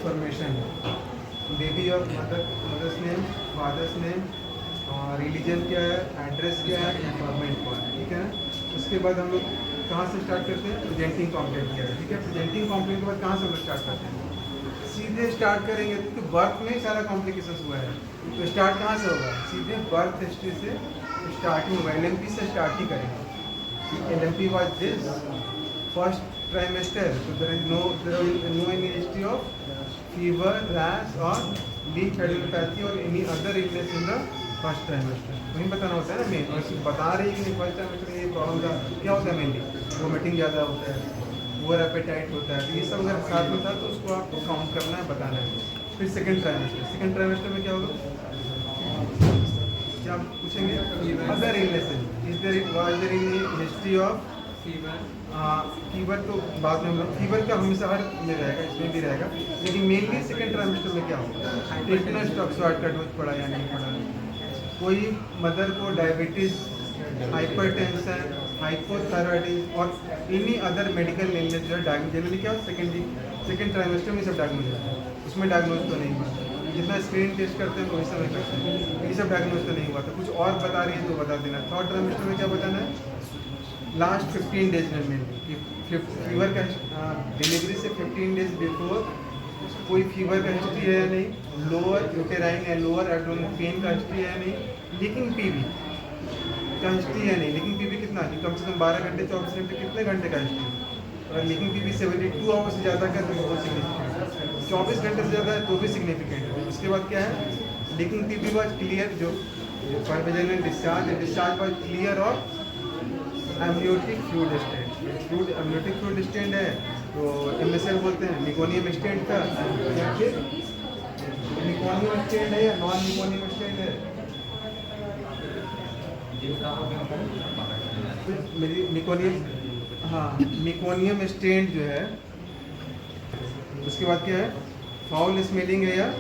Information, baby और mother's name, father's name, religion क्या है, एड्रेस क्या है, इन्फॉर्मेंट कौन है, ठीक है ना। उसके बाद हम लोग कहाँ से स्टार्ट करते हैं, प्रेजेंटिंग कॉम्प्लेंट क्या है, ठीक है। प्रेजेंटिंग कॉम्प्लेंट के बाद कहाँ से हम लोग स्टार्ट करते हैं, सीधे स्टार्ट करेंगे क्योंकि बर्थ में ही सारा कॉम्प्लिकेशन हुआ है, तो स्टार्ट कहाँ से होगा, सीधे बर्थ हिस्ट्री से स्टार्टिंग होगा, LMP से स्टार्ट ही करेंगे। LMP was this first trimester, so there is no any history of fever, rash or leak adenopathy or any other illness in the first trimester। वही बताना होता है ना मेन, और सिर्फ बता रही है कि फर्स्ट trimester में ये प्रॉब्लम था, क्या होता है मेनली वोमिटिंग ज़्यादा होता है, ओवर एपेटाइट होता है, तो ये सब अगर साथ में था तो उसको आपको काउंट करना है, बताना है। फिर सेकंड ट्राइमेस्टर में क्या होगा, क्या आप पूछेंगे, other illnesses, is there was there any history of fever, तो बाद में हम लोग फीवर का हमेशा हर में रहेगा, इसमें भी रहेगा, लेकिन मेनली सेकंड ट्राइमेस्टर में क्या होगा, टेटनस टॉक्सोइड का डोज पड़ा या नहीं पड़ा, कोई मदर को डायबिटीज, हाइपरटेंशन, हाइपोथायराइडिज्म और एनी अदर मेडिकल इलनेस जो है जनरली क्या सेकंड ट्राइमेस्टर में सब डायग्नोज होता है, उसमें डायग्नोज तो नहीं हुआ, जितना स्क्रीन टेस्ट करते हैं वही समय करते हैं, ये सब डायग्नोज तो नहीं हुआ था, कुछ और बता रही है तो बता देना। थर्ड ट्राइमेस्टर में क्या बताना है, लास्ट 15 डेज में मेनली फीवर का डिलीवरी से 15 डेज बिफोर कोई फीवर का हिस्ट्री है या नहीं, लोअर यूटेराइन या लोअर एब्डोमेन पेन का हिस्ट्री है या नहीं, लीकिंग पीवी का हिस्ट्री है नहीं, लीकिंग पीवी कितना कि कम से कम 12 घंटे 24 घंटे कितने घंटे का हिस्ट्री, और लीकिंग पीवी 72 आवर्स से ज़्यादा का तो बहुत सिग्निफिकेंट, 24 घंटे से ज़्यादा है तो भी सिग्निफिकेंट है। उसके बाद क्या है, लीकिंग पीवी वॉज क्लियर, जो परवेजनल डिस्चार्ज वॉज क्लियर और amniotic fluid stained, amniotic fluid stained है तो MSL बोलते हैं, निकोनियम स्टेंट का, या फिर निकोनियम स्टेंट है या नॉन निकोनियम स्टेंट है, मेरी निकोनियम, हाँ निकोनियम स्टेंट जो है। उसके बाद क्या है, फाउल स्मेलिंग है या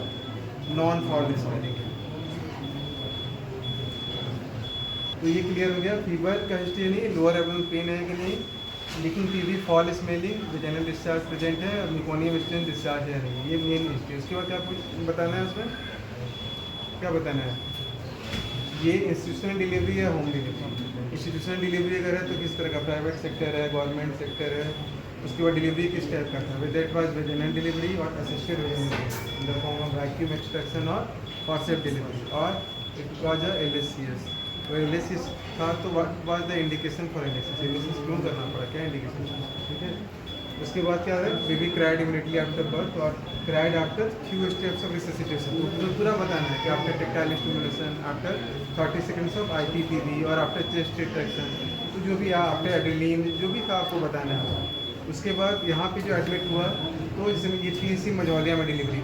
नॉन फाउल स्मेलिंग है, तो ये क्लियर हो गया। फीवर का हिस्ट्री नहीं, लोअर एब्डोमेन पेन है कि नहीं, leaking PV, fall smelling, vaginal discharge present है, और निकोनियम स्टेंट डिस्चार्ज है नहीं, ये मेन हिस्ट्री। उसके बाद क्या कुछ बताना है, उसमें क्या बताना है, ये इंस्टीट्यूशनल डिलीवरी है, होम डिलीवरी। इंस्टीट्यूशनल डिलीवरी अगर है तो किस तरह का, प्राइवेट सेक्टर है, गवर्नमेंट सेक्टर है, उसके बाद डिलीवरी किस टाइप का था, दैट वाज वेजाइनल डिलीवरी और assisted delivery in the form of vacuum extraction और फॉर्सेप्स डिलीवरी, और इट वाज अ LSCS। तो LSCS था तो what was the indication for LSCS क्यों करना पड़ा, क्या इंडिकेशन, ठीक है। उसके बाद क्या है, baby cried immediately after birth और cried after few steps of resuscitation, तो पूरा बताना है कि after tactile stimulation, after 30 seconds of IPPV और आफ्टर चेस्ट रिट्रैक्शन, तो जो भी आफ्टर एड्रेनलिन जो भी था आपको बताना है। उसके बाद यहाँ पे जो एडमिट हुआ तो इसमें ये थी इसी मझौलिया में डिलीवरी,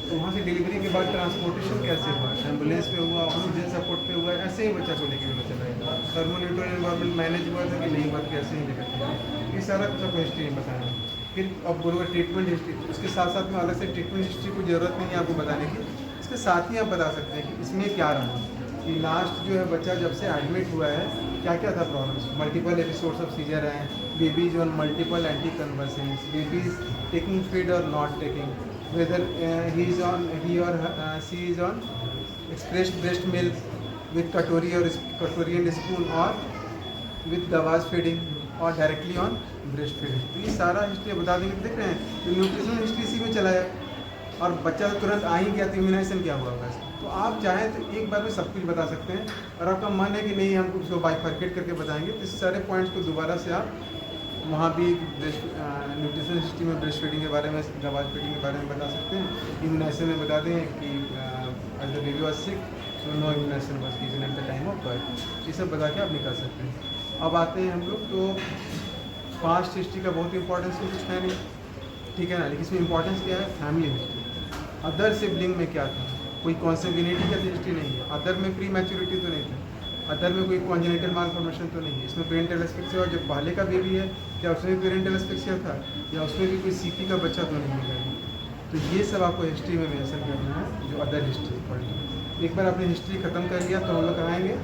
तो वहाँ से डिलीवरी के बाद ट्रांसपोर्टेशन कैसे हुआ, एम्बुलेंस पे हुआ, ऑक्सीजन सपोर्ट पे हुआ, ऐसे ही बच्चा को लेके हुआ चला गया, थर्मोन्यूट्रल एनवायरनमेंट मैनेज हुआ था कि नहीं हुआ, कैसे ही लेकर, ये सारा कुछ आपको हिस्ट्री बताना। फिर अब बोलोगे ट्रीटमेंट हिस्ट्री, उसके साथ साथ में अलग से ट्रीटमेंट हिस्ट्री की ज़रूरत नहीं है आपको बताने की, इसके साथ ही आप बता सकते हैं कि इसमें क्या रहा, कि लास्ट जो है बच्चा जब से एडमिट हुआ है क्या क्या था problems, multiple episodes of seizure हैं, babies on multiple anticonvulsants, babies taking feed और नॉट टेकिंग, वेदर ही और she is on expressed breast milk with कटोरी और कटोरी एंड स्पून और विथ दवाज फीडिंग और डायरेक्टली ऑन ब्रेस्ट फीडिंग, तो ये सारा हिस्ट्री बता देंगे। देख रहे हैं तो न्यूट्रिशनल हिस्ट्री इसी में चला है, और बच्चा तुरंत आ ही गया तो इम्यूनाइजेशन क्या हुआ होगा, तो आप चाहें तो एक बार में सब कुछ बता सकते हैं, और आपका मन है कि नहीं हम उसको बाइफर्केट करके बताएंगे, तो इस सारे पॉइंट्स को दोबारा से आप वहाँ भी ब्रेस्ट न्यूट्रिशनल हिस्ट्री में ब्रेस्ट फीडिंग के बारे में, दवाज फीडिंग के बारे में बता सकते हैं, इम्यूनाइजेशन में बता दें कि as the baby was sick so no immunisation was given at the time of birth, ये सब बता के आप निकाल सकते हैं। अब आते हैं हम लोग तो पास्ट हिस्ट्री का बहुत इंपॉर्टेंस कुछ है नहीं, ठीक है ना, लेकिन इसमें इंपॉर्टेंस क्या है, फैमिली हिस्ट्री। अदर सिबलिंग में क्या था, कोई कॉन्सेग्यूनिटी का हिस्ट्री नहीं है, अदर में प्री मैच्योरिटी तो नहीं था, अदर में कोई कॉन्जेनिटल मालफॉर्मेशन तो नहीं है, इसमें पेरेंटल एस्पेक्सिया, जब पहले का बेबी है क्या उसमें भी पेरेंटल एस्पेक्सिया था, या उसमें भी कोई CP का बच्चा तो नहीं है, तो ये सब आपको हिस्ट्री में मेंशन करना है, जो अदर हिस्ट्री पॉइंट। एक बार आपने हिस्ट्री खत्म कर लिया तो हम लोग आएंगे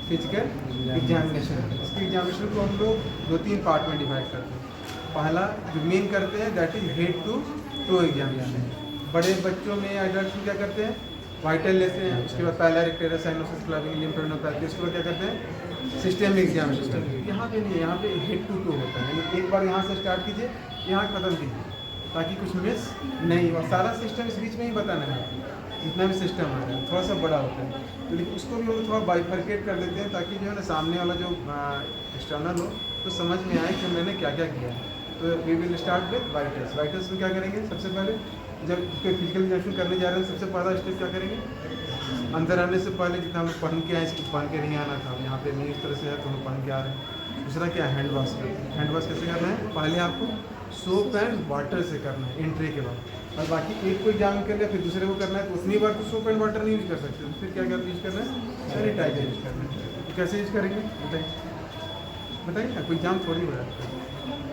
फिजिकल एग्जामिनेशन। इसके एग्जामिनेशन को हम लोग 2-3 पार्ट में डिवाइड करते हैं। पहला जो मेन करते हैं that is head to toe examination, बड़े बच्चों में एडल्ट में क्या करते हैं, वाइटल लेते हैं, उसके बाद पायलर रेक्टेरा साइनोसिस क्लबिंग लिम्फेडेनोपैथी, उसके बाद क्या करते हैं सिस्टेमिक एग्जामिनेशन। यहाँ पे नहीं है, यहाँ पे हेड टू टू होता है, यानी एक बार यहाँ से स्टार्ट कीजिए, यहाँ खत्म कीजिए, ताकि कुछ मिस नहीं हो। सारा सिस्टम इस बीच में ही बताना है, जितना भी सिस्टम आ रहा है थोड़ा सा बड़ा होता है, तो लेकिन उसको भी हम लोग थोड़ा बाइफर्केट कर देते हैं, ताकि जो है ना सामने वाला जो एक्सटर्नल हो तो समझ में आए कि मैंने क्या क्या किया है। तो we will start with vitals. Vitals में क्या करेंगे, सबसे पहले जब कोई फिजिकल एग्जामिनेशन करने जा रहे हैं, सबसे पहला स्टेप क्या करेंगे, अंदर आने से पहले जितना हम लोग पहन के आए, इसको पहन के नहीं आना था, यहाँ पे नहीं इस तरह से है तो हम पहन के आ रहे हैं। दूसरा क्या है, हैंड वॉश करते हैं। हैंड वॉश कैसे करना है, पहले आपको सोप एंड वाटर से करना है एंट्री के बाद, और बाकी एक को एग्जाम कर लिया फिर दूसरे को करना है, तो उतनी बार तो सोप एंड वाटर नहीं यूज़ कर सकते, तो फिर क्या क्या यूज़ करना है, सैनिटाइजर यूज़ करना है। तो कैसे यूज़ करेंगे बताइए, बताइए ना, कोई एग्जाम थोड़ी हो रहा है,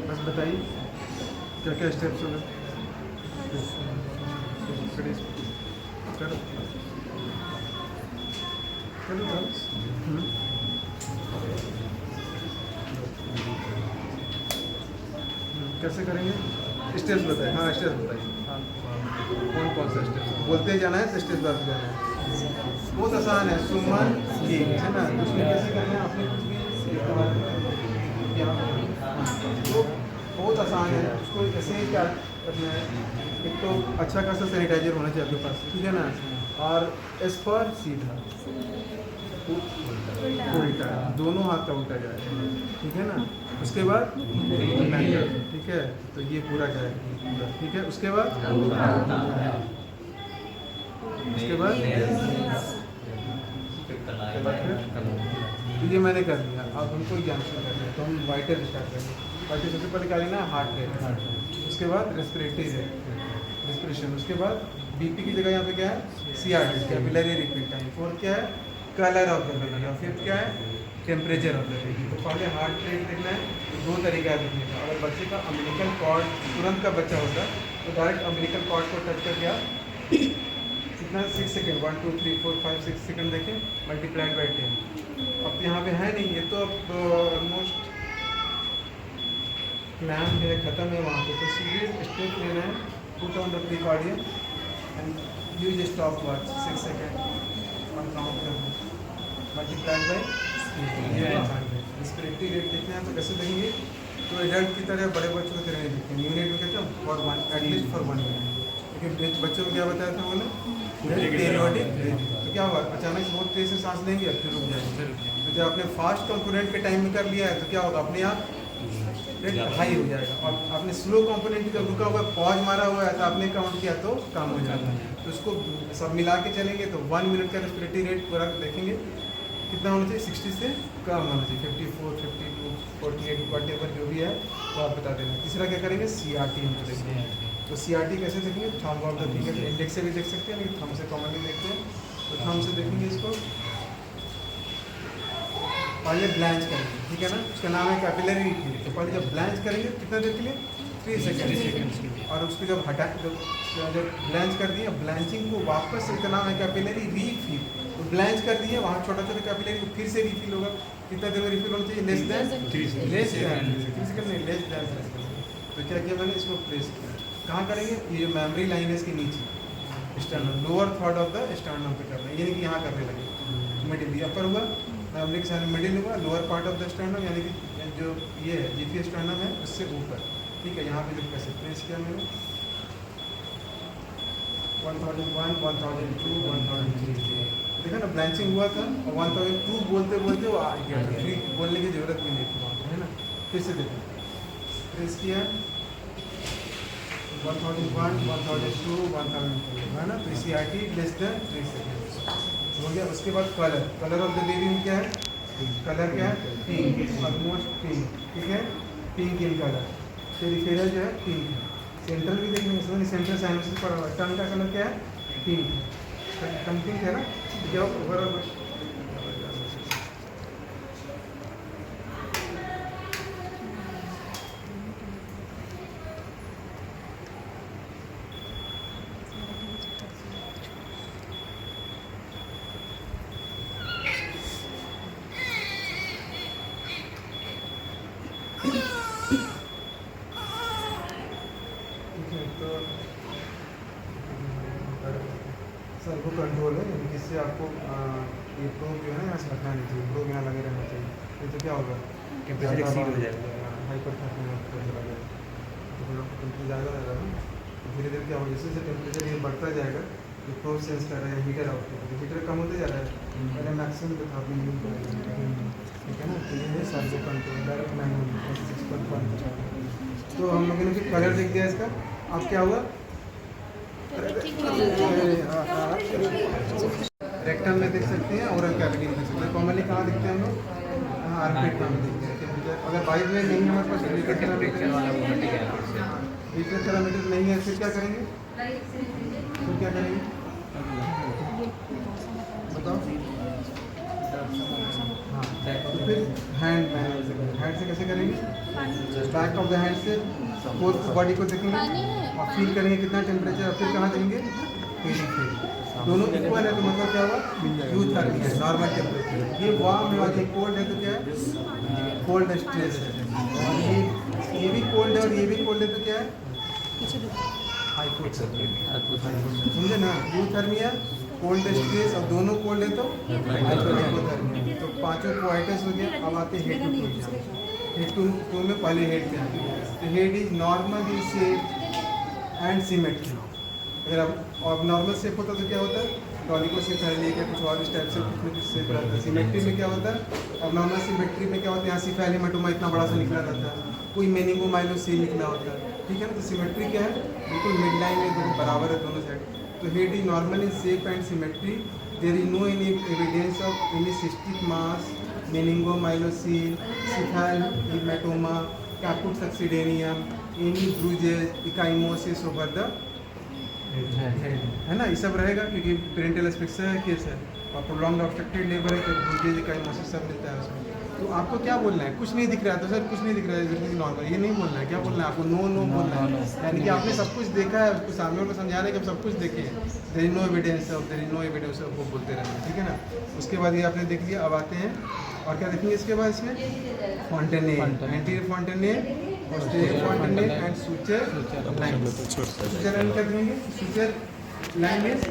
बस बताइए क्या क्या स्टेप्स होंगे। चलो चलो कैसे करेंगे, स्टेप्स बताइए। हाँ स्टेप्स बताइए, हाँ कौन कौन सा स्टेप्स बोलते ही जाना है, तो स्टेप्स बात जाना है। बहुत आसान है, सुमन की है ना, उसमें कैसे करना है, आपने कुछ भी तो बहुत आसान है, उसको ऐसे ही क्या करना है। एक तो अच्छा खासा सैनिटाइजर होना चाहिए आपके पास, ठीक है ना, और एस पर सीधा उल्टा, दोनों हाथ का उल्टा जाए, ठीक है ना। उसके बाद ठीक है, तो ये पूरा जाएगा, ठीक है। उसके बाद तो ये मैंने कर लिया। अब हमको एग्जाम शुरू करना है, तो हम वाइटल स्टार्ट करेंगे। वाइटल सबसे पहले क्या लेना है, हार्ट रेट, उसके बाद रेस्पिरेटरी रेट, रेस्पिरेशन, उसके बाद बीपी की जगह यहाँ पे क्या है, सीआरटी, कैपिलरी रिपीट टाइम, और क्या है, कलर ऑफ द बेबी, और फिर क्या है, टेम्परेचर ऑफ द बेबी। तो पहले हार्ट रेट देखना है, तो दो तरीका है देखने का। अगर बच्चे का अम्बिलिकल कॉर्ड तुरंत का बच्चा होता है, तो डायरेक्ट अम्बिलिकल कॉर्ड को टच करके आप कितना 6 सेकेंड 1 2 3 4 5 6 सेकेंड देखें, मल्टीप्लाइड बाई 10। अब यहाँ पे है नहीं, ये तो अब ऑलमोस्ट क्लैम जो है ख़त्म है वहाँ पे, तो सीधे स्टेप लेना है, put on the precordium and use stopwatch 6 second और काउंट करना, मल्टीप्लाइड बाई ये रेस्पिरेटरी रेट देखना है। तो कैसे देखेंगे, तो एडल्ट की तरह बड़े बच्चों की तरह नहीं देखते हैं, यूनिट में कहते हैं for one, at least for 1 minute. लेकिन बच्चों को क्या बताया था उन्होंने, पीरियोडिक ब्रीथिंग। तो क्या हुआ, अचानक बहुत तेज से सांस लेंगे फिर रुक जाएंगे, तो जब आपने फास्ट कंपोनेंट के टाइम में कर लिया है तो क्या होगा, अपने आप रेट हाई हो जाएगा। और आपने स्लो कंपोनेंट का रुका हुआ पॉज मारा हुआ है, तो आपने काउंट किया तो कम हो जाता है। तो उसको सब मिला के चलेंगे तो 1 मिनट का रेस्पिरेटरी रेट पूरा देखेंगे कितना होना चाहिए, 60 से कम होना चाहिए, 54 52 48 वॉटेवर जो भी है वो आप बता देना। तीसरा क्या करेंगे, सीआरटी हमको देखते हैं। तो सीआरटी कैसे देखेंगे, thumb of the finger, index से भी देख सकते हैं, लेकिन थंब से कॉमनली देखते हैं, तो थंब से देखेंगे इसको। पहले ब्लांच करेंगे, ठीक है ना, उसका नाम है कैपिलरी रिफिल। तो पहले जब ब्लांच करेंगे कितना देर के लिए, 3 सेकेंड के लिए, और उसको जब हटा जब ब्लांच कर दिए, ब्लांचिंग को वापस इसका नाम है कैपिलरी रीफिल। तो ब्लांच कर दिए, वहाँ छोटा छोटा कैपिलरी को फिर से रिफिल होगा, कितना देर में रिफिल होना चाहिए, लेस दैन 3 सेकेंड नहीं, लेस दैन 3 सेकेंड। तो क्या किया मैंने, इसको प्रेस किया, कहाँ करेंगे, ये जो मेमोरी लाइन है इसके नीचे sternum, lower third of the sternum पे करना है, यानी कि यहाँ करने लगे। मिडिल अपर हुआ, मेमोरी के सामने मिडिल हुआ, lower part of the sternum, यानी कि जो ये है जीपी स्टर्नम है उससे ऊपर, ठीक है। यहाँ पे जब कैसे प्रेस किया मैंने, 1001 1002 1003 देखा ना, ब्लांचिंग हुआ था, और 1002 बोलते बोलते वो आ गया था, फिर बोलने की जरूरत भी नहीं थी वहाँ पे, है ना। फिर से देखो, प्रेस किया 1001 1002 1003, है ना। तो सीआरटी लेस देन 3 सेकेंड हो गया। उसके बाद कलर ऑफ द बेबी में क्या है, कलर क्या है, पिंक, ऑलमोस्ट पिंक, ठीक है, पिंक इन कलर। पेरिफेरल जो है पिंक है, सेंट्रल भी देखने में सेंट्रल साइनोसिस पड़ा हुआ है। टंग का कलर क्या है, पिंक, टंग पिंक है ना। जो ओवरऑल सर्वो कंट्रोल है, यानी कि इससे आपको ये प्रोब जो है ना यहाँ से हटना नहीं चाहिए, प्रोब यहाँ लगे रहना चाहिए। नहीं तो क्या होगा, टेम्परेचर एक्सीड हो जाएगा। हाइपर टेम्परेचर आ जाएगा, तो फिर आपको टेम्परेचर ज़्यादा रहेगा ना, तो धीरे धीरे क्या होगा, जैसे जैसे टेम्परेचर ये बढ़ता जाएगा, तो प्रोब सेंस कर रहा है हीटर आउटपुट, तो हीटर कम होते जा रहा है, पहले मैक्सिमम पे था, मिनिमम पे आएगा, ठीक है ना। तो ये है सर्वो कंट्रोल डायरेक्ट मैनुअल 6.1। तो हम लोगों ने फिर कलर देख दिया इसका, अब क्या हुआ, रेक्टम में देख सकते हैं, ओरल कैविटी में देख सकते हैं। कॉमनली कहाँ दिखते हैं हम लोग, आर्मपिट में दिखते हैं। अगर बाइक में नहीं हमारे पास हीटर थर्मामीटर नहीं है, फिर क्या करेंगे, बताओ। हाँ, तो फिर हैंड से कैसे करेंगे, बैक ऑफ द हैंड से पूरी बॉडी को देखेंगे और फील करेंगे कितना टेम्परेचर, और फिर कहाँ देंगे, दोनों इक्वल है, तो मतलब क्या हुआ, यूथर्मिया है, नॉर्मल टेम्परेचर। ये वार्म है और ये कोल्ड है, तो क्या है, कोल्ड स्ट्रेस है। और ये भी कोल्ड है और ये भी कोल्ड है, तो क्या है, हाइपोथर्मिया। समझे ना, यूथर्मिया, कोल्ड स्ट्रेस, अब दोनों कोल्ड है तो हाइपोथर्मिया। तो पांचों क्वाइटस हो गया। अब आते head to to, head to में पहले हेड पे आते हैं। तो head is normally shape and symmetry. अगर अब नॉर्मल शेप होता तो क्या होता है, डॉलिको शेप है, लेके कुछ और इस टाइप से कुछ शेप रहता है। सिमेट्री में क्या होता है, अब नॉर्मल सिमेट्री में क्या होता है, यहाँ सिफेलिमेटोमा इतना बड़ा सा निकला रहता है, कोई मेनिंगोमाइलोसील निकला होता है, ठीक है ना। तो सिमेट्री क्या है, बिल्कुल मिड लाइन में दोनों बराबर है दोनों साइड। तो head is normal in shape and symmetry, there is no any evidence of any cystic mass, meningomyelocele, cephalhematoma, caput succedaneum, any bruises, ecchymosis over the है ना, ये सब रहेगा, क्योंकि पेरेंटल एस्फिक्सिया है, केस है, और प्रोलॉन्ग्ड ऑब्स्ट्रक्टेड लेबर है, तो ब्रूजेस, इकाइमोसिस सब मिलता है उसमें। तो आपको क्या बोलना है, कुछ नहीं दिख रहा है तो सर कुछ नहीं दिख रहा है, नॉर्मल, ये नहीं बोलना है। क्या बोलना है आपको, नो नो बोलना है, यानी कि आपने सब कुछ देखा है, उसको सामने वालों को समझा रहे हैं कि हम सब कुछ देखे हैं, there is no evidence of, there is no evidence of, वो बोलते रहना, ठीक है ना। उसके बाद ये आपने देख लिया। अब आते हैं और क्या देखेंगे इसके बाद, इसमें fontanelle, anterior fontanelle, posterior fontanelle and suture line. Suture line क्या देखेंगे, suture line is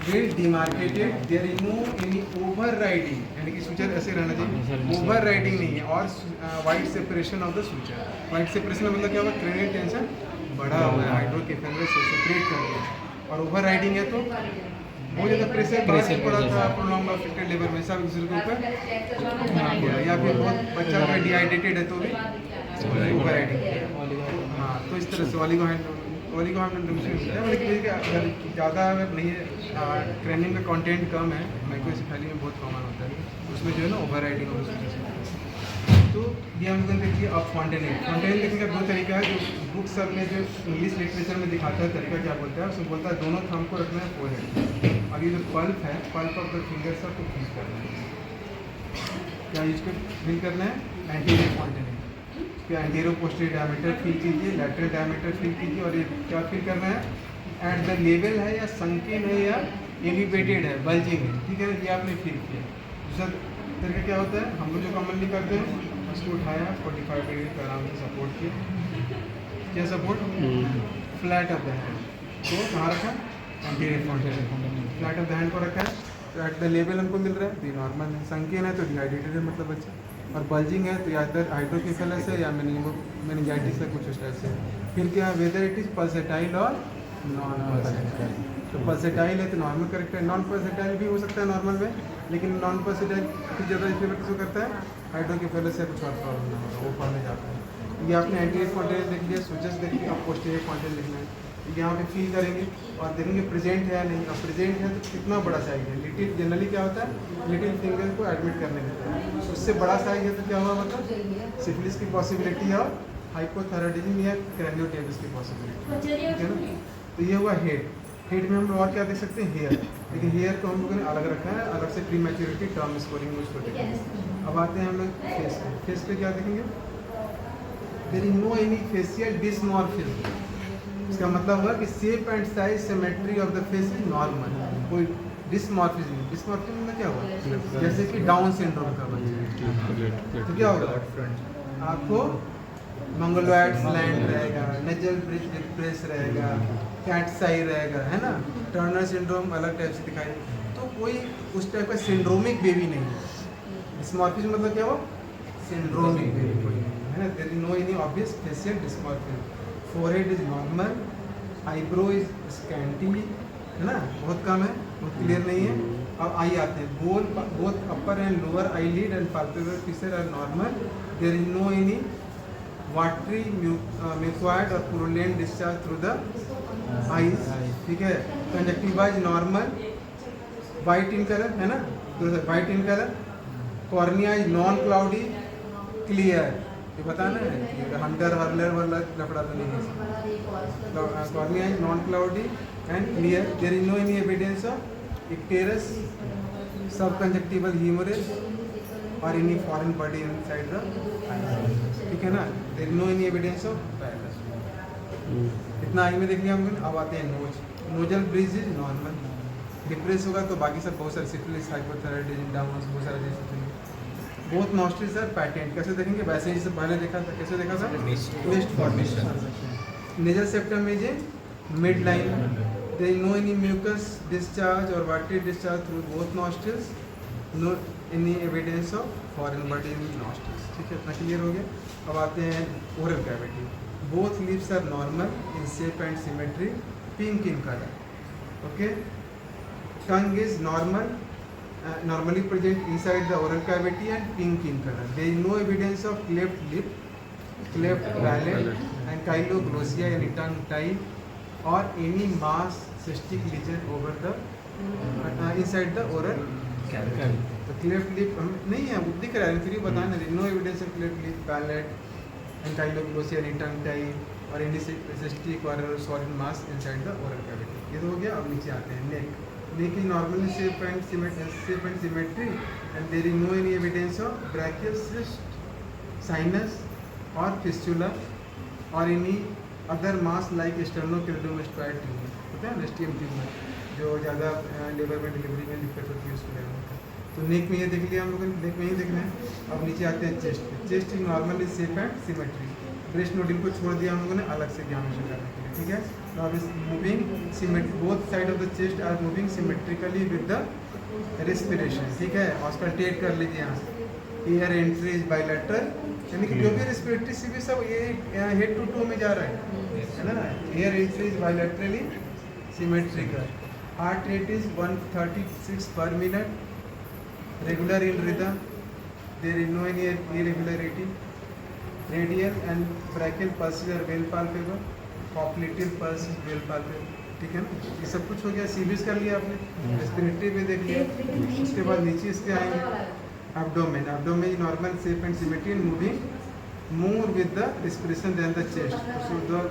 well demarcated, there is no any overriding, यानी कि सुचर ऐसे रहना चाहिए, ओवरराइडिंग नहीं है, और wide separation of the suture. Wide separation मतलब क्या होगा, क्रेनियल टेंशन बढ़ा हुआ है, हाइड्रोकेफेलस से सेपरेट कर दिया, और ओवरराइडिंग है तो बहुत ज़्यादा प्रेशर पड़ा था प्रोलॉन्ग्ड ऑब्स्ट्रक्टेड लेबर में, सब दूसरे के ऊपर, या फिर बहुत बच्चा अगर डिहाइड्रेटेड है तो भी ओवरराइडिंग। हाँ, तो इस तरह से ओलिगो अगर ज़्यादा अगर नहीं है, क्रेनियम का कंटेंट कम है, माइक्रोसेफेली में बहुत कॉमन होता है, उसमें जो है ना ओवरराइडिंग हो सकती है। तो ये हम लोग देखिए। अब फॉन्टेनेल देखने का दो तरीका है, जो बुक सब में जो इंग्लिश लिटरेचर में दिखाता है तरीका क्या बोलता है, उसमें बोलता है दोनों थंब को रखना है फोरहेड, और ये जो पल्प है, पल्प ऑफ द फिंगर सबको फील करना है। क्या इसको फील करना है, एंटीरियर फॉन्टेनेल, क्या एंटीरियर पोस्टीरियर डायमीटर फील कीजिए, लैटरल डायमीटर फील कीजिए, और ये क्या फील करना है, एट द लेवल है या संकीर्ण है या एलिवेटेड है, बल्जिंग है, ठीक है, ये आपने फील किया। दूसरा तरीका क्या होता है, हम लोग जो कॉमनली करते हैं, इसको उठाया 45 डिग्री पर आराम से सपोर्ट किया, क्या support, flat of the hand को कहाँ रखा, anterior fontanelle, flat of the hand को रखा है, तो एट द लेवल हमको मिल रहा है, ये नॉर्मल है, संकीर्ण है तो डिहाइड्रेटेड है मतलब बच्चा, और बल्जिंग है तो या इधर हाइड्रोकेफेलस है या मेनिंजाइटिस है, कुछ उस टाइप से। फिर क्या, वेदर इट इज पल्सेटाइल और नॉन पल्सेटाइल। तो पल्सेटाइल है तो नॉर्मल करेक्ट है, नॉन पल्सेटाइल भी हो सकता है नॉर्मल में, लेकिन नॉन पल्सेटाइल फिर ज़्यादा इसमें किसको करता है, हाइड्रोकेफेलस से कुछ और प्रॉब्लम ना होगा, वो फॉर्म में जाता है। ये आपने एंटीरियर फॉन्टेनेल देख लिया, सूचस देख लिया, अब पोस्टीरियर फॉन्टेनेल देखना है, यहाँ पे फील करेंगे और देखेंगे प्रेजेंट है या नहीं। अब प्रेजेंट है तो कितना बड़ा साइज है, लिटिल जनरली क्या होता है, लिटिल फिंगर को एडमिट करने देता है, उससे बड़ा साइज है तो क्या हुआ, मतलब सिफिलिस की पॉसिबिलिटी और हाइपोथायराइडिज्म या क्रैनियोटाइटिस की पॉसिबिलिटी, ठीक है ना। तो ये हुआ हेड में हम लोग और क्या देख सकते हैं, हेयर, लेकिन हेयर को हम लोगों ने अलग रखा है, अलग से प्री मैच्योरिटी टर्म स्कोरिंग में उसको देखेंगे। अब आते हैं हम लोग फेस पे क्या देखेंगे, there is no any facial dysmorphism, इसका मतलब हुआ कि shape and size symmetry of the face is normal, कोई डिसमॉर्फिज्म में क्या हुआ, जैसे कि डाउन सिंड्रोम का बच्चा, तो क्या होगा, आपको मंगोलॉइड स्लैंट रहेगा, नेजल ब्रिज डिप्रेस रहेगा, कैट्स आई रहेगा, है ना, टर्नर सिंड्रोम अलग टाइप से दिखाई, तो कोई उस टाइप का सिंड्रोमिक बेबी नहीं है। डिस्मॉर्फिज्म मतलब क्या हुआ, सिंड्रोमिक बेबी कोई नहीं है ना। There is no any obvious facial dysmorphism. Forehead is normal, eyebrow is scanty, है ना, बहुत कम है, बहुत क्लियर नहीं है। अब आई आते हैं, both upper and lower eyelid and palpebral feature are normal, there is no any watery mucoid और purulent discharge through the eyes, ठीक है। Conjunctiva is normal, white in colour, है ना, white in colour. Cornea is non cloudy, clear, ये बताना है कि Hunter hurler वाला लफड़ा तो नहीं है। Cornea is non cloudy and clear, there is no any evidence of icterus, sub conjunctival haemorrhage और any foreign body inside the, ठीक है ना, there is no any evidence of virus. इतना आई में देख लिया हमने। अब आते हैं nose, nasal bridge is normal, depress होगा तो बाकी सब बहुत सारे सिफिलिस, हाइपोथायराइडिज्म, डाउन्स, बहुत सारे चीजें। बोथ नॉस्ट्रिल्स आर पैटेंट, कैसे देखेंगे, वैसे ही से पहले देखा था, कैसे देखा था, mist formation. Nasal septum is in mid line, there is no any mucus discharge और watery discharge through both nostrils, no any evidence of foreign body in nostrils, ठीक है, इतना क्लियर हो गया। अब आते हैं oral cavity, both lips are normal in shape and symmetry, pink in colour, okay. Tongue is normal, normally present inside the oral cavity and pink in color. There is no evidence of cleft lip, cleft palate and chyloglosia and tongue tie or any mass cystic lesion over the inside the oral cavity. तो cleft lip नहीं है, वो दिख रहा है, फिर भी बताना, there is no evidence of cleft lip, palate and chyloglosia and tongue tie or any cystic or solid mass inside the oral cavity. ये तो हो गया। अब नीचे आते हैं, neck. Neck is normally shape and symmetry and there is no any evidence of brachial cyst, sinus or fistula or any other mass like sternocleidomastoid tumor, होता है ना, STM tumor, जो ज़्यादा लेबर में डिलीवरी में दिक्कत होती है उसको लेना होता है। तो नेक में ये देख लिया हम लोगों ने, नेक में ही देखना है। अब नीचे आते हैं chest, chest is normally shape and symmetry, breast nodule को छोड़ दिया हम लोगों ने अलग से एग्जामिनेशन करने के लिए, ठीक है। Now is moving symmetry, both side of the chest are moving symmetrically with the respiration, ठीक है। ऑस्कल्टेट कर लीजिए यहाँ, एयर एंट्री इज बायलैटरल, यानी कि जो भी रेस्पिरेटरी से भी सब ये हेड टू टो में जा रहा है ना, air entry is bilaterally symmetrical, heart rate is 136 per minute, regular in rhythm, there is no any irregularity, radial and brachial pulses are well palpable, popliteal pulse well palpable, ठीक है ना। ये सब कुछ हो गया, सीबीएस कर लिया आपने, रेस्पिरेटरी भी देख लिया। उसके बाद नीचे इसके आएंगे abdomen, abdomen is normal shape and symmetry and moving more with the respiration then the chest, so the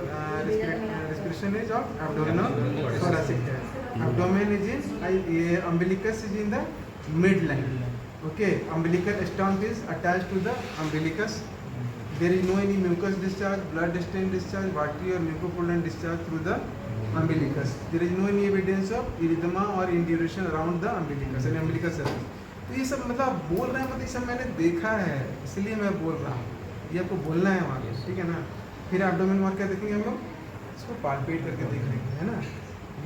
respiration is of abdominal thoracic cap. Abdomen is in umbilicus is in the mid line, okay. umbilical stump is attached to the umbilicus. There is no any mucus discharge, blood stain discharge, watery or mucopollulant discharge through the umbilicus. There is no any evidence of erythema or induration around the umbilicus and umbilicus surface. तो ये सब मतलब बोल रहे हैं, मतलब ये सब मैंने देखा है इसलिए मैं बोल रहा हूँ, ये आपको बोलना है वहाँ पे, ठीक है ना। फिर एब्डोमेन और क्या देखेंगे हम लोग, इसको पाल्पेट करके देख लेंगे, है ना,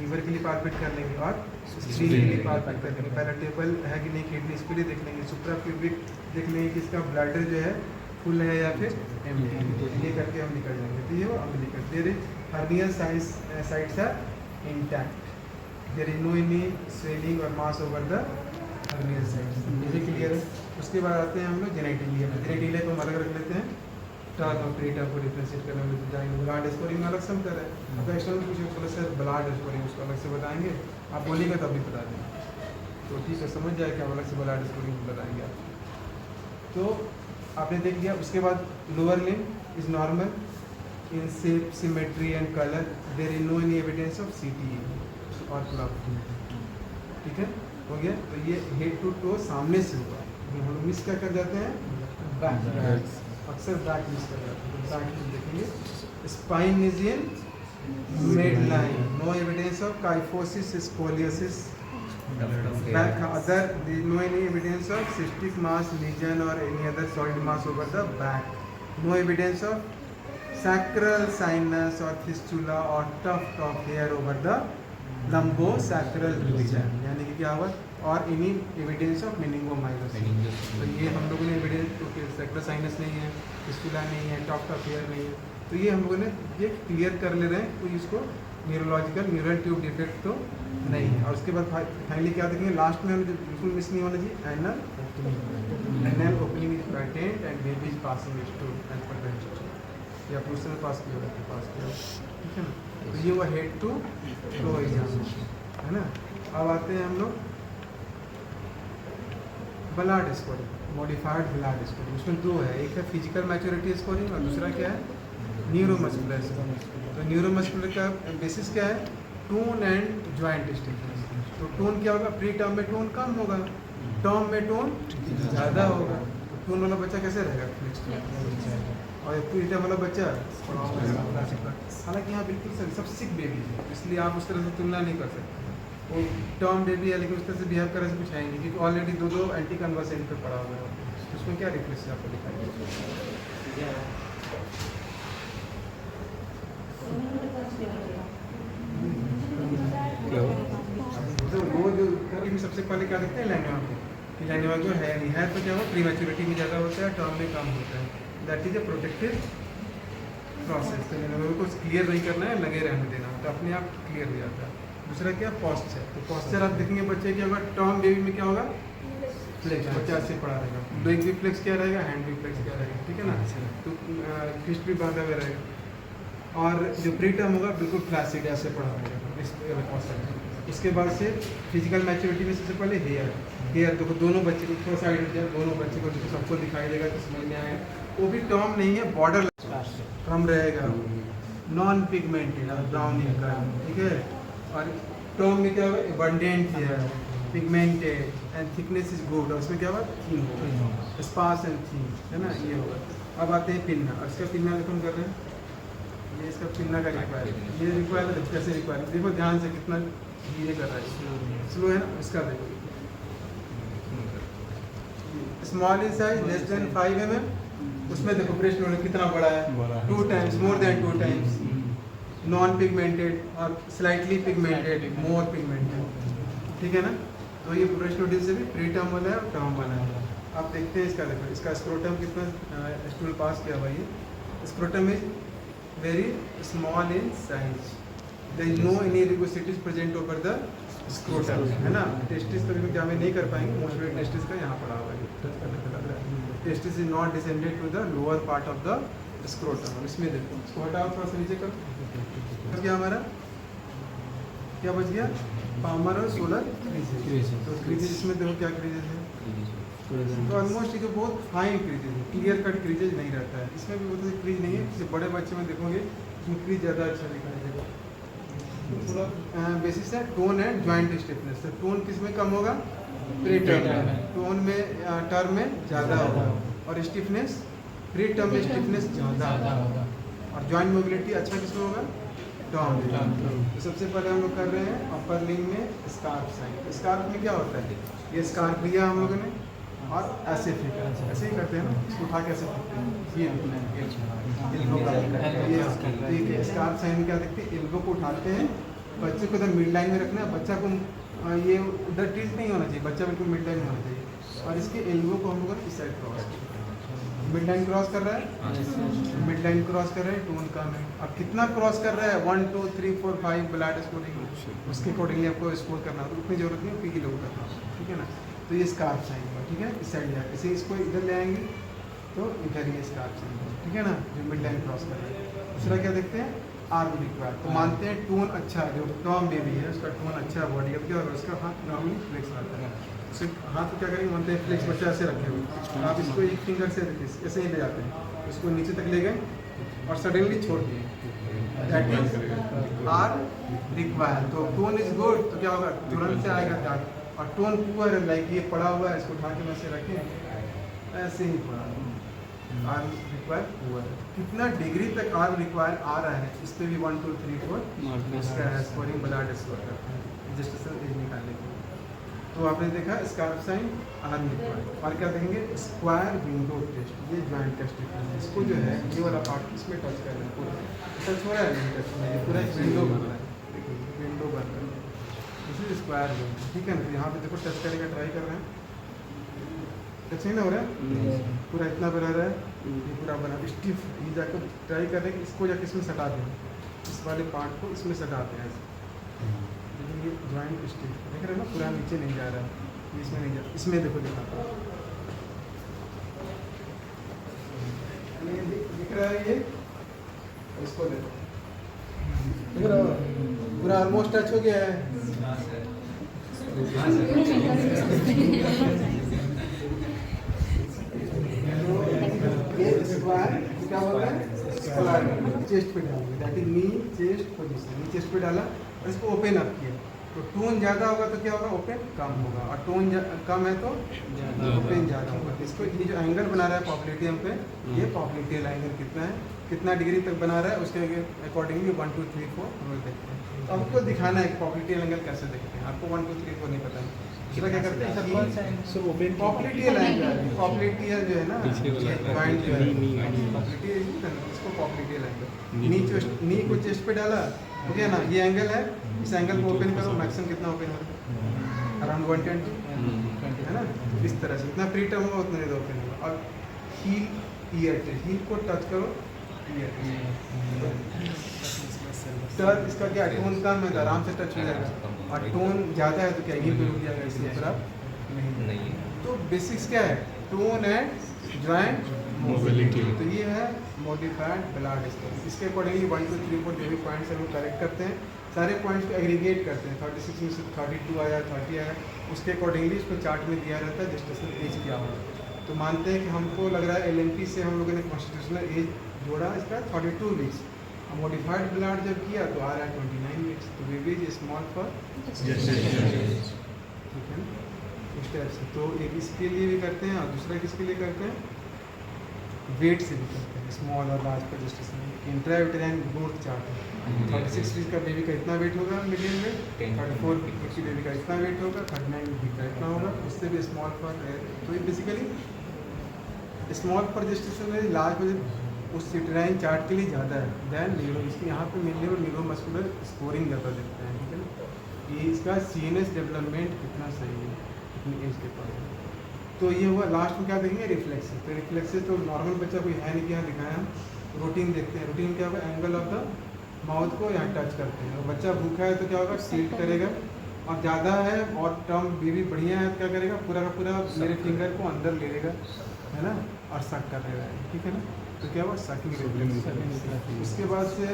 लीवर के लिए पाल्पेट कर लेंगे और स्प्लीन के लिए पाल्पेट कर लेंगे, पैराटेबल है कि नहीं किडनी इसके लिए देख लेंगे, सुप्राप्यूबिक देख लेंगे कि इसका ब्लैडर जो है फुल है या फिर एम्प्टी, ये करके हम निकल जाएंगे। तो ये वो umbilicus, there is hernial sites are intact, there is no any swelling और mass over the hernial sites, ये क्लियर है। उसके बाद आते हैं हम लोग जेनेटिलिया में, जेनेटिलिया को हम अलग रख लेते हैं, टर्न और प्री टर्म को डिफ्रेंशिएट करने में जाएंगे, ब्लड स्कोरिंग अलग से हम कर रहे हैं। अब एक्सटर्नल कुछ बोले सर ब्लड स्कोरिंग उसको अलग से बताएंगे, आप बोलिएगा तब भी बता देंगे, तो ठीक है, समझ जाए कि हम अलग से ब्लड स्कोरिंग बताएंगे आप। तो आपने देख लिया। उसके बाद lower limb is normal in shape, symmetry and colour, there is no any evidence of CTE और क्लब, ठीक है, हो गया। तो ये हेड टू टो सामने से हुआ, हम लोग मिस क्या कर जाते हैं, बैक, अक्सर बैक मिस कर जाते हैं, बैक देखेंगे। Spine is in mid line, no evidence of kyphosis, scoliosis, back other there is no any evidence of cystic mass lesion or any other solid mass over the back, no evidence of sacral sinus or fistula or tuft of hair over the lumbosacral region, यानी कि क्या हुआ, और इनी evidence of मेनिंगोमाइलोसिस। तो ये हम लोगों ने एविडेंस, तो सैक्रल साइनस नहीं है, फिस्टुला नहीं है, टफ्ट ऑफ हेयर नहीं है, तो ये हम लोगों ने ये क्लियर कर ले रहे हैं, कोई इसको न्यूरोलॉजिकल न्यूरल ट्यूब डिफेक्ट तो नहीं है। और उसके बाद फाइनली क्या देखेंगे, लास्ट में हम जो बिल्कुल मिस नहीं होना चाहिए, anal opening is patent and baby is passing stool as per the instruction. या दूसरे में पास किया होगा, पास किया, ठीक है ना। तो ये हुआ हेड टू लो एग्जामिनेशन, है ना। अब आते हैं हम लोग blood scoring, modified blood scoring. उसमें दो है, एक है फिजिकल मैच्योरिटी स्कोरिंग और दूसरा क्या है, न्यूरोमस्कुलर स्कोरिंग। तो न्यूरोमस्कुलर का बेसिस क्या है, टोन एंड जॉइंट स्टिफनेस। तो टोन क्या होगा, प्री टर्म में टोन कम होगा, टर्म में टोन ज़्यादा होगा। तो टोन वाला बच्चा कैसे रहेगा, और प्री टर्म वाला बच्चा, हालांकि यहाँ बिल्कुल सही सब सिक बेबी है, इसलिए आप उस तरह से तुलना नहीं कर सकते। वो टर्म बेबी है लेकिन उस तरह से बिहेव करने से कुछ है ही नहीं, क्योंकि ऑलरेडी दो एंटी कन्वर्सेंट पे पड़ा हुआ है, उसमें क्या रिफ्लेक्स आपको दिखाई। तो वो जो लेकिन सबसे पहले क्या देखते हैं, लैंगवा को, कि लैंगवा जो है नहीं है, तो क्या हो, प्रीमेच्योरिटी में ज़्यादा होता है, टर्म में कम होता है। That is a protective process. तो लैंगवा को क्लियर नहीं करना है, लगे रहने देना, तो अपने आप क्लियर हो जाता है। दूसरा क्या, पॉस्चर। तो पॉस्चर आप देखेंगे बच्चे क्या होगा, टर्म बेबी में क्या होगा, फ्लेक्स, बच्चा ऐसे पड़ा रहेगा, लेग भी फ्लेक्स क्या रहेगा, हैंड भी फ्लेक्स क्या रहेगा, ठीक है ना। तो फिस्ट भी बांधा हुआ रहेगा, और जो प्री टर्म होगा बिल्कुल फ्लैसिड ऐसे पड़ा रहेगा इस पॉस्चर। उसके बाद से फिजिकल मैच्योरिटी में सबसे पहले हेयर देखो, दोनों बच्चे को थोड़ा साइड हो जाए, दोनों बच्चे को सबको दिखाई देगा कि समझ में आए, वो भी टर्म नहीं है, बॉर्डर कम रहेगा, नॉन पिगमेंटेड ब्राउन इनका, ठीक है। और टर्म में क्या होगा, abundant hair, pigmented and thickness is good, और उसमें क्या होगा, थिन होगा, स्पार्स एंड थिन, है ना, ये होगा। अब आते हैं पिन्ना, और इसका पिन्ना देखो हम कर रहे हैं, ये इसका पिन्ना का रिक्वायरमेंट, ये रिक्वायरमेंट कैसे रिक्वायरमेंट देखो ध्यान से, कितना धीरे कर रहा है, स्लो है ना। इसका देखो, small in size less than 5 mm, उसमें देखो ब्रेस्ट नोड कितना बड़ा है, 2 times, more than 2 times, non pigmented और स्लाइटली पिगमेंटेड, मोर पिगमेंटेड, ठीक है ना। तो ये ब्रेस्ट नोड से भी प्री टर्म वाला है और टर्म वाला है। आप देखते हैं इसका, देखो इसका स्क्रोटम कितना स्टूल पास किया हुआ, ये scrotum is very small in size, there is no any rugosities present over the scrotum, है ना। टेस्टिस तो क्या हमें नहीं कर पाएंगे, मोस्ट ऑफ टेस्टिस का यहाँ पड़ा हुआ है, testis is not descended to the lower part of the scrotum. इसमें देखो, इसको हटाओ थोड़ा सा नीचे करो, क्या हमारा क्या बच गया, पामर और सोलर क्रीजेस। तो क्रीजेस इसमें देखो क्या क्रीजेस है, तो ऑलमोस्ट ये बहुत फाइन क्रीजेज है, क्लियर कट क्रीजेज नहीं रहता है, इसमें भी बहुत क्रीज नहीं है। जैसे बड़े बच्चे में देखोगे इसमें क्रीज ज़्यादा अच्छा दिखाई देगा। थोड़ा बेसिस है टोन एंड जॉइंट स्टिफनेस। तो टोन किस में कम होगा, प्री टर्म में, टोन में टर्म में ज़्यादा होगा, और स्टिफनेस प्री टर्म में स्टिफनेस ज़्यादा होगा, और जॉइंट मोबिलिटी अच्छा किसमें होगा, टर्म में। तो सबसे पहले हम लोग कर रहे हैं अपर लिंग में स्कार्फ साइन। स्कार्फ में क्या होता है, ये स्कार्फ लिया हम लोगों ने और ऐसे फेंका, ऐसे ही करते हैं ना, इसको उठा के ऐसे फेंकते हैं, ये स्कार्फ साइन में क्या देखते हैं, एल्बो को उठाते हैं, बच्चे को इधर मिड लाइन में रखना है, बच्चा को ये उधर टिल्ट नहीं होना चाहिए, बच्चा बिल्कुल मिड लाइन में होना चाहिए, और इसके एल्बो को हम लोग इस side cross, mid line cross कर रहा है, मिड लाइन क्रॉस कर रहे हैं, टोन कम है। अब कितना क्रॉस कर रहा है, 1 2 3 4 5 ब्लड स्कोरिंग, उसके अकॉर्डिंगली आपको स्कोर करना, तो उतनी जरूरत नहीं, पी लोग करना, ठीक है ना। तो ये स्कार्फ साइन हुआ, ठीक है, इस साइड जाए, इसे इसको इधर ले आएंगे तो इधर ये स्कार्फ साइन हुआ, ठीक है ना, जो मिड लाइन क्रॉस कर रहा है। दूसरा क्या देखते हैं, आर्म रिक्वायर। तो मानते हैं टोन अच्छा है, जो टॉम बेबी है उसका टोन अच्छा है, बॉडी का क्या होगा, उसका हाथ नॉर्मली फ्लेक्स रहता है, उसे हाथ को क्या करेंगे, मानते हैं फ्लेक्स बच्चा ऐसे रखे हुए, आप इसको एक फिंगर से ऐसे ही ले जाते हैं, उसको नीचे तक ले गए और सडनली छोड़ दिए, दैट इज आर रिक्वायर। तो टोन इज गुड, तो क्या होगा, तुरंत से आएगा दाग, और टोन पुअर है, लाइक ये पड़ा हुआ है, इसको उठा के वैसे रखें, ऐसे ही पड़ा, आर्म रिक्वायर पुअर। कितना डिग्री तक आर्म रिक्वायर आ रहा है, इस पर भी 1 2 3 4 इसका स्कोरिंग ब्लड स्कोर करते हैं, रजिस्ट्रेशन एज निकालने के लिए। तो आपने देखा स्कार्फ साइन आर्म रिक्वायर्ड, और क्या देखेंगे स्क्वायर विंडो टेस्ट, ये जॉइंट टेस्ट है। इसको जो है ये वाला पार्ट इसमें टच कर रहा है, पूरा टच हो रहा है नहीं टच हो रहा है, ये पूरा एक विंडो बन रहा है, देखिए विंडो बन रहा है, दिस इज स्क्वायर विंडो, ठीक है ना। तो यहाँ पे देखो टच करने का ट्राई कर रहे हैं, टच नहीं ना हो रहा है, पूरा इतना बना रहा है, ये पूरा बना स्टिफ, ये जाकर ट्राई कर रहे हैं कि इसको जाकर इसमें सटा दें, इस वाले पार्ट को इसमें सटाते हैं ऐसे, लेकिन ये जॉइंट स्टिफ देख रहे हो ना, पूरा नीचे नहीं जा रहा है, ये इसमें नहीं जा, इसमें देखो दिखाता हूँ, ये दिख रहा है ये, इसको देखो दिख रहा हो, पूरा ऑलमोस्ट टच हो गया है। क्या बोल रहा है चेस्ट पे डालोगे, that is knee chest position, knee chest पे डाला और इसको ओपन अप किया, तो टोन ज़्यादा होगा तो क्या होगा ओपन कम होगा, और टोन कम है तो ओपन ज़्यादा होगा। इसको ये जो एंगल बना रहा है पॉप्लिटियम पे, ये पॉप्लिटियल एंगल कितना है, कितना डिग्री तक बना रहा है, उसके अकॉर्डिंगली 1 2 3 4 हम लोग देखते हैं। तो आपको दिखाना है कि पॉप्लिटियल एंगल कैसे देखते हैं, आपको 1 2 3 4 नहीं पता है, इसका क्या करते हैं पॉप्लिटियल एंगल, पॉप्लिटियल जो है ना पॉइंट जो है पॉप्लिटियल, इसको पॉप्लिटियल एंगल, नी को चेस्ट पे डाला, ठीक है ना, ये एंगल है, इस एंगल को ओपन करो, मैक्सिमम कितना ओपन होगा अराउंड 120 है ना, इस तरह से जितना फ्री टर्म होगा उतना ज़्यादा ओपन होगा। और हील ईयर टेस्ट, हील को टच करो, ईयर सर इसका क्या टोन कम है तो आराम से टच हो जाएगा, और टोन ज़्यादा है तो क्या ये पे रुक जाएगा, इसके ऊपर आप नहीं। तो बेसिक्स क्या है, टोन एंड जॉइंट मोबिलिटी, तो ये है मॉडिफाइड ब्लाड स्केल, इसके अकॉर्डिंगली 1 2 3 4 जो भी पॉइंट्स हैं वो करेक्ट करते हैं, सारे पॉइंट्स को एग्रीगेट करते हैं, 36 में से 32 आया 30 आया, उसके अकॉर्डिंगली उसको चार्ट में दिया रहता है जेस्टेशनल एज क्या होगा। तो मानते हैं कि हमको लग रहा है LNP से हम लोगों ने कॉन्स्टिट्यूशनल एज जोड़ा इसका 32 वीक्स, मॉडिफाइड ब्लाड जब किया तो आ रहा है 29 वीक्स, तो बेबी इज स्मॉल फॉर ठीक है इस टाइप से। तो एक इसके लिए भी करते हैं और दूसरा किसके लिए करते हैं, वेट से भी करते हैं, स्मॉल और लार्ज का जेस्टेशन इंट्रायूटेराइन ग्रोथ चार्ट है, 36 वीक का बेबी का इतना वेट होगा मीडियम वेट, 34 वीक की बेबी का इतना वेट होगा, 39 वीक का इतना होगा, उससे भी स्मॉल फॉर, तो ये बेसिकली स्मॉल फॉर जेस्टेशन में लार्ज में उस यूटेराइन चार्ट के लिए ज़्यादा है दैन न्यूरो, इसके यहाँ पे मेनली वो न्यूरोमस्कुलर स्कोरिंग ज़्यादा देखते हैं, ठीक है ना, कि इसका CNS डेवलपमेंट कितना सही है कितनी एज के पास। तो ये हुआ, लास्ट में क्या देखेंगे रिफ्लेक्सेस, तो रिफ्लेक्सेस तो नॉर्मल बच्चा कोई है नहीं कि यहाँ दिखाया, हम रूटीन देखते हैं, रूटीन क्या होगा एंगल ऑफ द माउथ को यहाँ टच करते हैं, और बच्चा भूखा है तो क्या होगा टिल्ट करेगा, और ज़्यादा है और टर्म बेबी बढ़िया है तो क्या करेगा पूरा का पूरा मेरे फिंगर को अंदर ले लेगा है ना, और सक कर लेगा, ठीक है ना, तो क्या हुआ सकिंग रिफ्लेक्स। उसके बाद से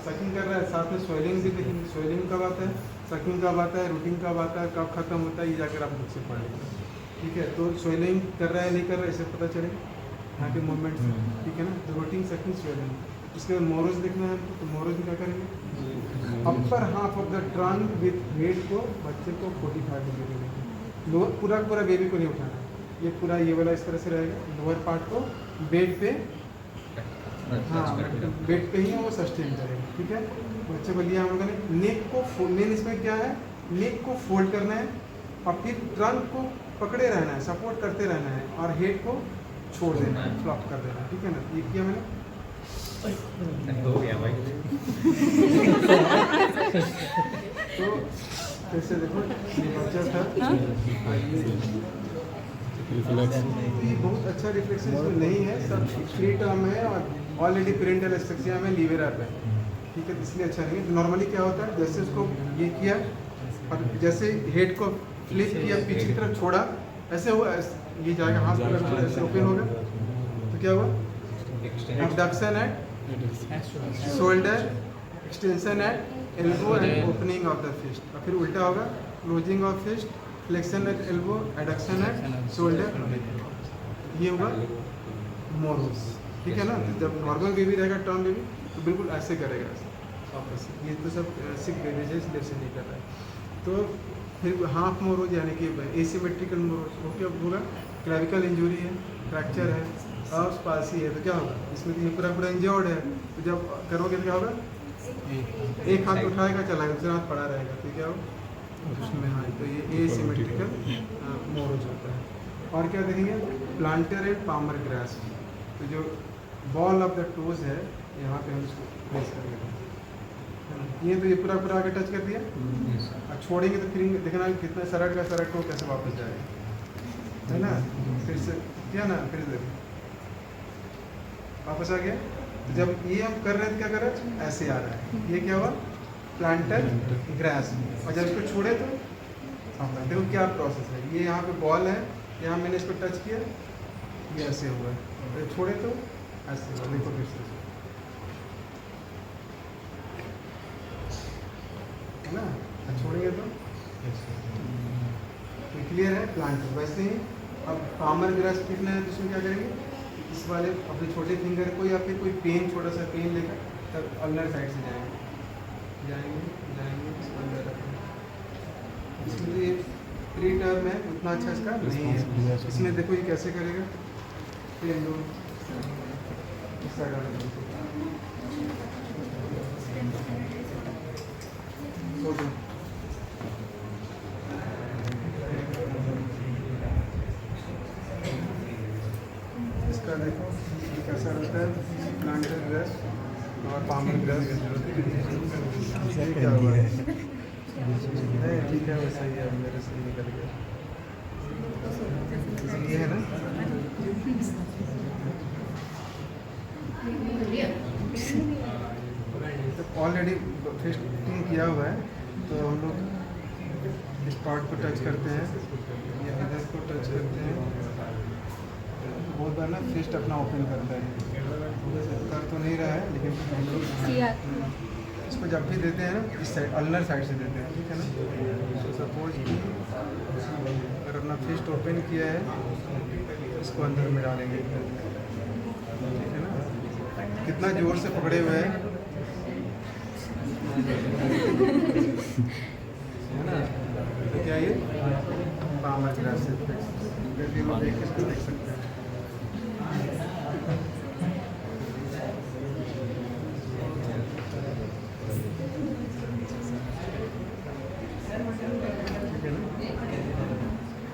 सकिंग कर रहा है, साथ में स्वेलिंग भी देखेंगे, स्वेलिंग कब आता है, सकिंग कब आता है, रूटीन कब आता है, कब खत्म होता है, ये जाकर आप बुक से पढ़ लेंगे, ठीक है। तो स्वेलिंग कर रहा है नहीं कर रहा है इसे पता चलेगा यहाँ के मूवमेंट से, ठीक है ना, तो रूटीन सकिंग स्वेलिंग। उसके बाद मोरोज देखना है हमको, तो मोरोज में क्या करेंगे, upper half of the trunk with head को बच्चे को 45 डिग्री देंगे, लोअर पूरा पूरा बेबी को नहीं उठाना, ये पूरा ये वाला इस तरह से रहेगा, लोअर पार्ट को बेड पे, हाँ बेड पे ही वो सस्टेन करेगा, ठीक है। बच्चे को लिया हम लोगों ने, नेक को मेन इसमें क्या है, नेक को फोल्ड करना है और फिर ट्रंक को पकड़े रहना है, सपोर्ट करते रहना है, और हेड को छोड़ देना है, फ्लॉप कर देना है, ठीक है ना। ये किया मैंने हो गया भाई। तो कैसे देखो ये बच्चा था, ये बहुत अच्छा रिफ्लेक्शन इसमें नहीं है, सब फ्री टर्म है और ऑलरेडी पेरेंटल एस्पेक्सिया में लीवर अप है, ठीक है, इसलिए अच्छा नहीं है। नॉर्मली क्या होता है जैसे उसको ये किया और जैसे हेड को फ्लिप किया पीछे की तरफ छोड़ा, ऐसे हुआ, ये जाएगा हाथ पर छोड़ा, ऐसे ओपन होगा, तो क्या हुआ abduction at shoulder, extension at elbow and opening of the fist, और फिर उल्टा होगा closing of fist, flexion at elbow, adduction at shoulder, ये होगा मोरोस, ठीक है ना। तो जब नॉर्मल बेबी रहेगा टर्म बेबी तो बिल्कुल ऐसे करेगा, ये तो सब सिक बेबी है इसलिए ऐसे नहीं कर रहा है। तो फिर हाफ मोरोज यानी कि एसिमेट्रिकल मोरोज, वो क्या होगा, क्लेविकल इंजरी है, फ्रैक्चर है, और स्पासी है, तो क्या होगा इसमें तो ये पूरा पूरा इंजर्ड है, तो जब करोगे तो क्या होगा एक हाथ उठाएगा चलाएगा, दूसरा हाथ पड़ा रहेगा, तो क्या होगा उसमें हाँ, तो ये एसिमेट्रिकल मोरोज होता है। और क्या देखेंगे, प्लांटर एंड पामर ग्रास। तो जो बॉल ऑफ द टोज है यहाँ पे हम इसको प्लेस कर लेते हैं। ये तो ये पूरा पूरा आगे टच कर दिया, और छोड़ेंगे तो फिर देखना कितना सरट का सरट को कैसे वापस जाएगा, है ना। फिर से किया ना, फिर से वापस आ गया। तो जब ये हम कर रहे हैं तो क्या कर रहे हैं, ऐसे आ रहा है, ये क्या हुआ, प्लांटर ग्रास। और जब इसको छोड़े तो देखो क्या प्रोसेस है। ये यहाँ पे बॉल है, यहाँ मैंने इसको टच किया, ये ऐसे हुआ, तो छोड़े तो ऐसे हुआ। देखो फिर से, है ना, छोड़ेंगे तो क्लियर है प्लांटर। वैसे ही अब पामर ग्रास सीखना है तो इसमें क्या करेंगे, इस वाले अपने छोटे फिंगर को या फिर कोई पेन, छोटा सा पेन लेकर तब अल्नर साइड से जाएंगे जाएंगे जाएंगे, इसको अंदर रखेंगे। इसमें ये प्री टर्म है, उतना अच्छा इसका नहीं है। इसमें देखो ये कैसे करेगा, पेन दो इस साइड वाले तो दो। इसका देखो ये कैसा रहता है, प्लांटर ग्रास और पामर ग्रास। क्या हुआ है, नहीं ठीक है, वैसा ही है, मेरे से निकल गया। ये है ना, तो ऑलरेडी फिस्टिंग किया हुआ है, तो हम लोग इस पार्ट को टच करते हैं या इधर को टच करते हैं। बहुत बार ना फिस्ट अपना ओपन करता है, कर तो नहीं रहा है, लेकिन हम लोग इसको जब भी देते हैं ना, इस साइड अल्नर साइड से देते हैं, ठीक है ना। तो सपोज कि अगर अपना फिस्ट ओपन किया है, इसको अंदर में डालेंगे, ठीक है ना। कितना जोर से पकड़े हुए हैं, है ना। तो क्या ये पामर ग्रास से देख सकते हैं।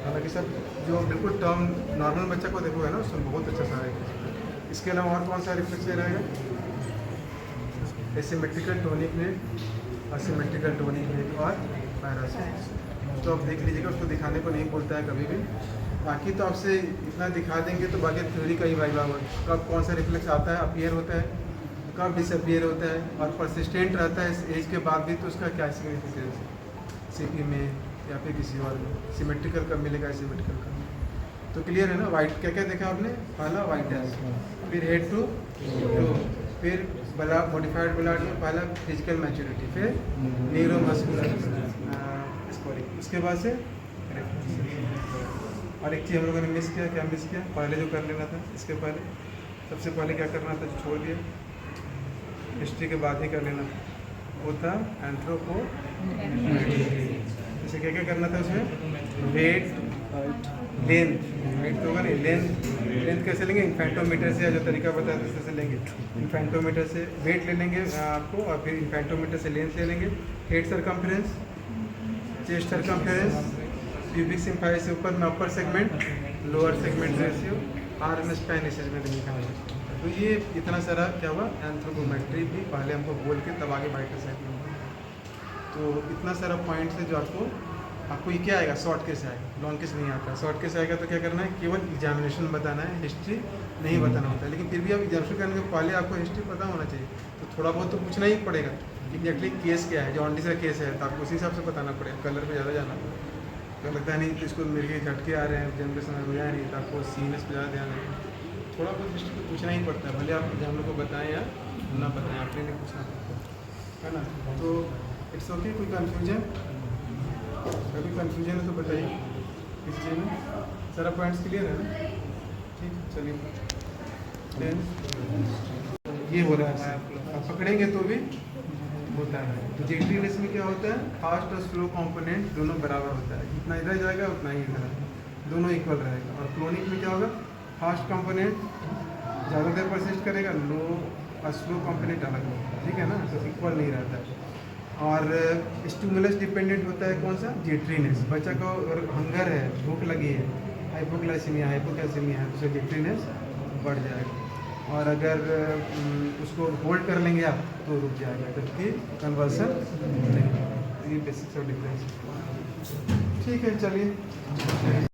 हालांकि सब जो बिल्कुल टर्म नॉर्मल बच्चा को देखोगे ना, उसमें बहुत अच्छा सा है। इसके अलावा और कौन सा रिफ्लेक्स रहेगा, एसिमेट्रिकल टोनिक नेक, असिमेट्रिकल टोनिक नेक और पैरासिम्स। तो आप देख लीजिएगा, उसको दिखाने को नहीं बोलता है कभी भी। बाकी तो आपसे इतना दिखा देंगे तो बाकी थ्योरी का ही वाइवा होगा, कब कौन सा रिफ्लेक्स आता है, अपीयर होता है, कब डिसअपीयर होता है, और परसिस्टेंट रहता है इस एज के बाद भी, तो उसका क्या सिग्निफिकेंस है सीपी में या फिर किसी और में। सिमेट्रिकल कब मिलेगा, सिमेट्रिकल कब। तो क्लियर है ना। वाइट क्या क्या देखा आपने, पहला वाइट है, फिर हेड टू टू, फिर मॉडिफाइड ब्लड में पहला फिजिकल मैच्योरिटी, फिर न्यूरोमस्कुलर स्कोरिंग, उसके बाद से। और एक चीज़ हम लोगों ने मिस किया, क्या मिस किया, पहले जो कर लेना था, इसके पहले सबसे पहले क्या करना था, जो छोड़ दिया, हिस्ट्री के बाद ही कर लेना था, वो था एंथ्रोपो। जैसे क्या क्या करना था उसमें, वेट, लेंथ, वेट तो होगा नहीं, लेंथ कैसे लेंगे, इन्फेंटोमीटर से, जो तरीका बताया था उससे लेंगे। इन्फेंटोमीटर से वेट ले लेंगे आपको, और फिर इन्फेंटोमीटर से लेंथ ले लेंगे। Head circumference, chest circumference, pubic symphysis से ऊपर में upper segment, lower segment ratio, arm span assessment लिखा है। तो ये इतना सारा क्या हुआ, एंथ्रोपोमेट्री भी पहले हमको बोल के तब आगे वाइटल साइड में हुआ। तो इतना सारा पॉइंट है जो आपको ये क्या आएगा, शॉर्ट केस आएगा, लॉन्ग केस नहीं आता। शॉर्ट केस आएगा तो क्या करना है, केवल एग्जामिनेशन बताना है, हिस्ट्री नहीं बताना होता है। लेकिन फिर भी आप एग्जामिनेशन करने के पहले आपको हिस्ट्री पता होना चाहिए, तो थोड़ा बहुत तो पूछना ही पड़ेगा कि एग्जैक्टली केस क्या है। जो ऑनडिस का केस है तो आपको उसी हिसाब से बताना पड़ेगा, कलर पे ज़्यादा जाना पड़ेगा। तो लगता है नहीं तो इसको मेरे झटके आ रहे हैं, एग्जाम के समय हो जाए नहीं, तो आपको सीनियर्स पर ज़्यादा ध्यान है। थोड़ा बहुत हिस्ट्री को पूछना ही पड़ता है, भले आप एग्जाम को बताएं या ना बताएं, आपने नहीं पूछना पड़ता है ना। तो इट्स ओके, कोई कन्फ्यूजन, कभी कन्फ्यूजन है तो बताइए किस चीज़ में। सारा पॉइंट्स क्लियर है ना, ठीक, चलिए। देन ये हो रहा है, आप पकड़ेंगे तो भी होता है। तो जेटी रेस में क्या होता है, फास्ट और स्लो कंपोनेंट दोनों बराबर होता है, जितना इधर जाएगा उतना ही इधर, दोनों इक्वल रहेगा। और क्लोनिक में क्या होगा, फास्ट कंपोनेंट ज़्यादा देर परसिस्ट करेगा, लो और स्लो कंपोनेंट अलग होगा, ठीक है ना, तो इक्वल नहीं रहता है। और स्टिमुलस डिपेंडेंट होता है कौन सा, जेट्रीनेस। बच्चा को अगर हंगर है, भूख लगी है, हाइपोग्लाइसीमिया हाइपोकैल्सीमिया है, तो उसका जेट्रीनेस बढ़ जाएगा। और अगर उसको होल्ड कर लेंगे आप तो रुक जाएगा, जबकि कन्वर्सन नहीं। ये बेसिक्स ऑफ डिफरेंस। ठीक है, चलिए।